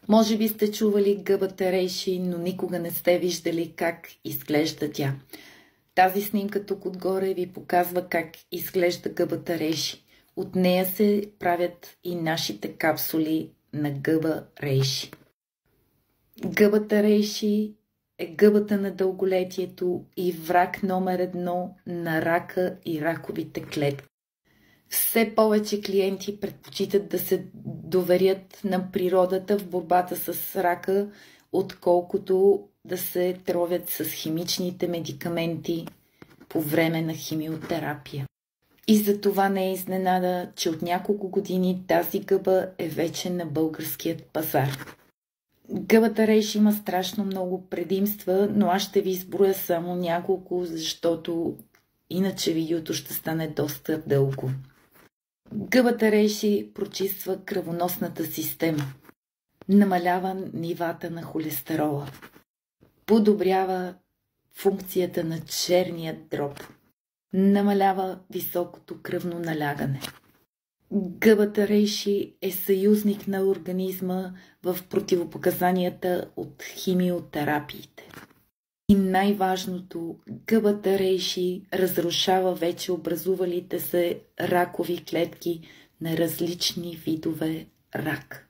Може би сте чували гъбата рейши, но никога не сте виждали как изглежда тя. Тази снимка тук отгоре ви показва как изглежда гъбата рейши. От нея се правят и нашите капсули на гъба рейши. Гъбата рейши е гъбата на дълголетието и враг номер 1 на рака и раковите клетки. Все повече клиенти предпочитат да се доверят на природата в борбата с рака, отколкото да се тровят с химичните медикаменти по време на химиотерапия. И за това не е изненада, че от няколко години тази гъба е вече на българският пазар. Гъбата рейши има страшно много предимства, но аз ще ви изброя само няколко, защото иначе видеото ще стане доста дълго. Гъбата рейши прочиства кръвоносната система, намалява нивата на холестерола, подобрява функцията на черния дроб, намалява високото кръвно налягане. Гъбата рейши е съюзник на организма в противопоказанията от химиотерапиите. И най-важното, гъбата рейши разрушава вече образувалите се ракови клетки на различни видове рак.